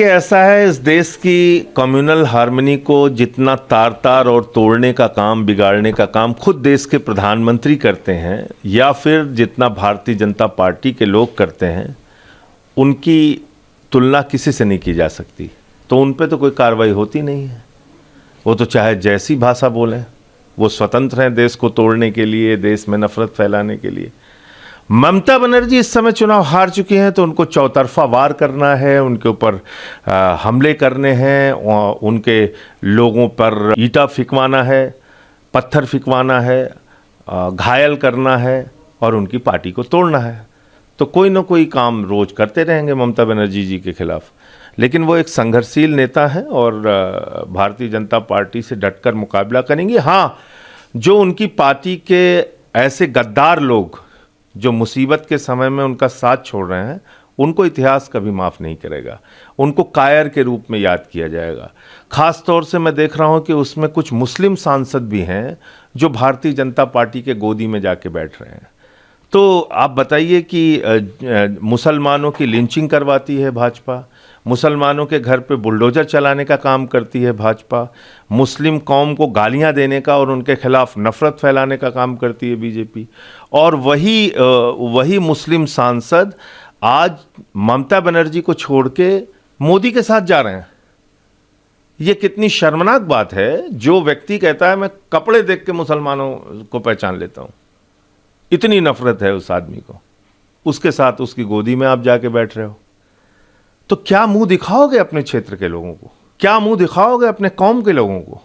ये ऐसा है, इस देश की कम्युनल हार्मनी को जितना तार तार और तोड़ने का काम, बिगाड़ने का काम खुद देश के प्रधानमंत्री करते हैं या फिर जितना भारतीय जनता पार्टी के लोग करते हैं, उनकी तुलना किसी से नहीं की जा सकती। तो उन पे तो कोई कार्रवाई होती नहीं है। वो तो चाहे जैसी भाषा बोलें, वो स्वतंत्र हैं देश को तोड़ने के लिए, देश में नफरत फैलाने के लिए। ममता बनर्जी इस समय चुनाव हार चुकी हैं, तो उनको चौतरफा वार करना है, उनके ऊपर हमले करने हैं, उनके लोगों पर ईंटा फिकवाना है, पत्थर फिकवाना है, घायल करना है और उनकी पार्टी को तोड़ना है। तो कोई ना कोई काम रोज करते रहेंगे ममता बनर्जी जी के खिलाफ। लेकिन वो एक संघर्षशील नेता हैं और भारतीय जनता पार्टी से डटकर मुकाबला करेंगी। हाँ, जो उनकी पार्टी के ऐसे गद्दार लोग जो मुसीबत के समय में उनका साथ छोड़ रहे हैं, उनको इतिहास कभी माफ़ नहीं करेगा। उनको कायर के रूप में याद किया जाएगा। ख़ास तौर से मैं देख रहा हूं कि उसमें कुछ मुस्लिम सांसद भी हैं जो भारतीय जनता पार्टी के गोदी में जाके बैठ रहे हैं। तो आप बताइए कि मुसलमानों की लिंचिंग करवाती है भाजपा, मुसलमानों के घर पे बुलडोजर चलाने का काम करती है भाजपा, मुस्लिम कौम को गालियां देने का और उनके खिलाफ नफरत फैलाने का काम करती है बीजेपी। और वही मुस्लिम सांसद आज ममता बनर्जी को छोड़ के मोदी के साथ जा रहे हैं। ये कितनी शर्मनाक बात है। जो व्यक्ति कहता है मैं कपड़े देख के मुसलमानों को पहचान लेता हूं, इतनी नफरत है उस आदमी को, उसके साथ उसकी गोदी में आप जाके बैठ रहे हो। तो क्या मुंह दिखाओगे अपने क्षेत्र के लोगों को? क्या मुंह दिखाओगे अपने कौम के लोगों को?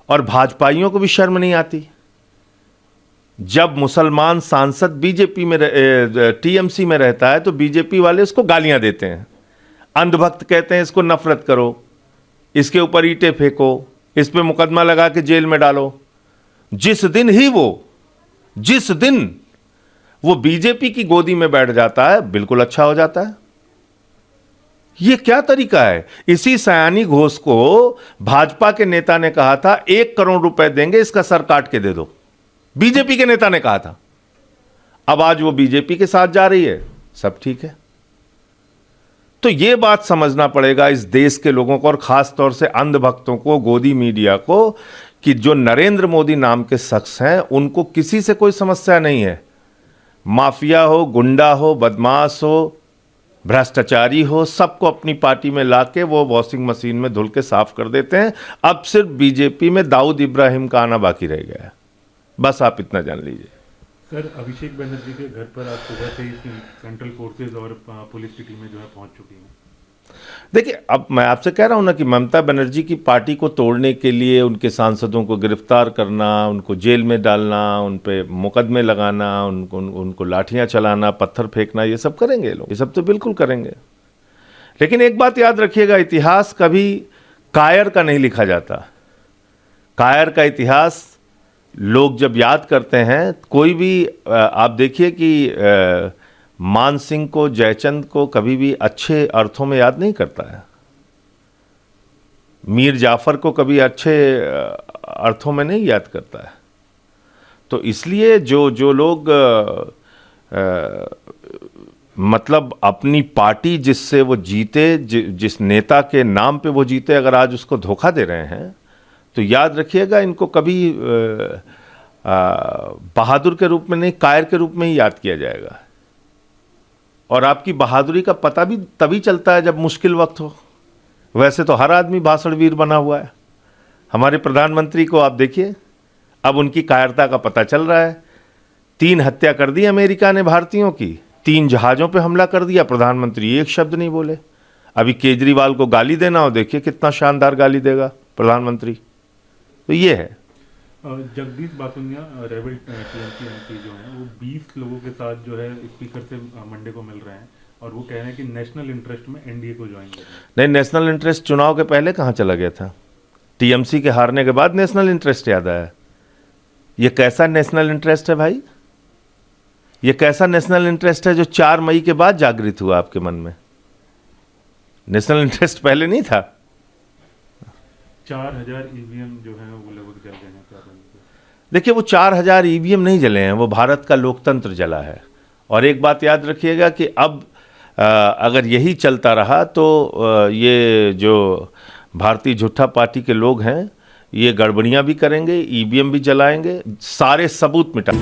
और भाजपाइयों को भी शर्म नहीं आती? जब मुसलमान सांसद बीजेपी में टीएमसी में रहता है तो बीजेपी वाले इसको गालियां देते हैं, अंधभक्त कहते हैं, इसको नफरत करो, इसके ऊपर ईंटें फेंको, इस पे मुकदमा लगा के जेल में डालो। जिस दिन वो बीजेपी की गोदी में बैठ जाता है, बिल्कुल अच्छा हो जाता है। यह क्या तरीका है? इसी सयानी घोष को भाजपा के नेता ने कहा था 1 करोड़ रुपए देंगे, इसका सर काट के दे दो। बीजेपी के नेता ने कहा था। अब आज वो बीजेपी के साथ जा रही है, सब ठीक है। तो यह बात समझना पड़ेगा इस देश के लोगों को और खास तौर से अंधभक्तों को, गोदी मीडिया को, कि जो नरेंद्र मोदी नाम के शख्स हैं उनको किसी से कोई समस्या नहीं है। माफिया हो, गुंडा हो, बदमाश हो, भ्रष्टाचारी हो, सबको अपनी पार्टी में लाके वो वॉशिंग मशीन में धुल के साफ कर देते हैं। अब सिर्फ बीजेपी में दाऊद इब्राहिम का आना बाकी रह गया है। बस आप इतना जान लीजिए। सर, अभिषेक बनर्जी के घर पर आज सुबह से ही सेंट्रल फोर्सेज और पुलिस की टीमें जो है पहुंच चुकी हैं। देखिए, अब मैं आपसे कह रहा हूं ना कि ममता बनर्जी की पार्टी को तोड़ने के लिए उनके सांसदों को गिरफ्तार करना, उनको जेल में डालना, उन पे मुकदमे लगाना, उनको लाठियां चलाना, पत्थर फेंकना, ये सब करेंगे लोग, ये सब तो बिल्कुल करेंगे। लेकिन एक बात याद रखिएगा, इतिहास कभी कायर का नहीं लिखा जाता। कायर का इतिहास लोग जब याद करते हैं, कोई भी आप देखिए कि मान सिंह को, जयचंद को कभी भी अच्छे अर्थों में याद नहीं करता है। मीर जाफर को कभी अच्छे अर्थों में नहीं याद करता है। तो इसलिए जो लोग मतलब अपनी पार्टी जिससे वो जीते, जिस नेता के नाम पे वो जीते, अगर आज उसको धोखा दे रहे हैं तो याद रखिएगा, इनको कभी बहादुर के रूप में नहीं, कायर के रूप में ही याद किया जाएगा। और आपकी बहादुरी का पता भी तभी चलता है जब मुश्किल वक्त हो। वैसे तो हर आदमी भाषण वीर बना हुआ है। हमारे प्रधानमंत्री को आप देखिए, अब उनकी कायरता का पता चल रहा है। 3 हत्या कर दी अमेरिका ने भारतीयों की, 3 जहाजों पे हमला कर दिया, प्रधानमंत्री एक शब्द नहीं बोले। अभी केजरीवाल को गाली देना हो, देखिए कितना शानदार गाली देगा प्रधानमंत्री। तो ये है। जगदीश बासुनिया रेबल टीएमसी एमपी जो हैं, वो 20 लोगों के साथ जो है स्पीकर से मंडे को मिल रहे हैं और वो कह रहे हैं कि नेशनल इंटरेस्ट में एनडीए को ज्वाइन करें। नहीं, नेशनल इंटरेस्ट चुनाव के पहले कहाँ चला गया था? टीएमसी के हारने के बाद नेशनल इंटरेस्ट याद आया। ये कैसा नेशनल इंटरेस्ट है भाई? ये कैसा नेशनल इंटरेस्ट है जो 4 मई के बाद जागृत हुआ आपके मन में? नेशनल इंटरेस्ट पहले नहीं था। 4000 ईवीएम जो है वो लगभग जल गए हैं। देखिए, वो 4000 ईवीएम नहीं जले हैं, वो भारत का लोकतंत्र जला है। और एक बात याद रखिएगा कि अब अगर यही चलता रहा तो ये जो भारतीय झूठा पार्टी के लोग हैं ये गड़बड़ियां भी करेंगे, ईवीएम भी जलाएंगे, सारे सबूत मिटा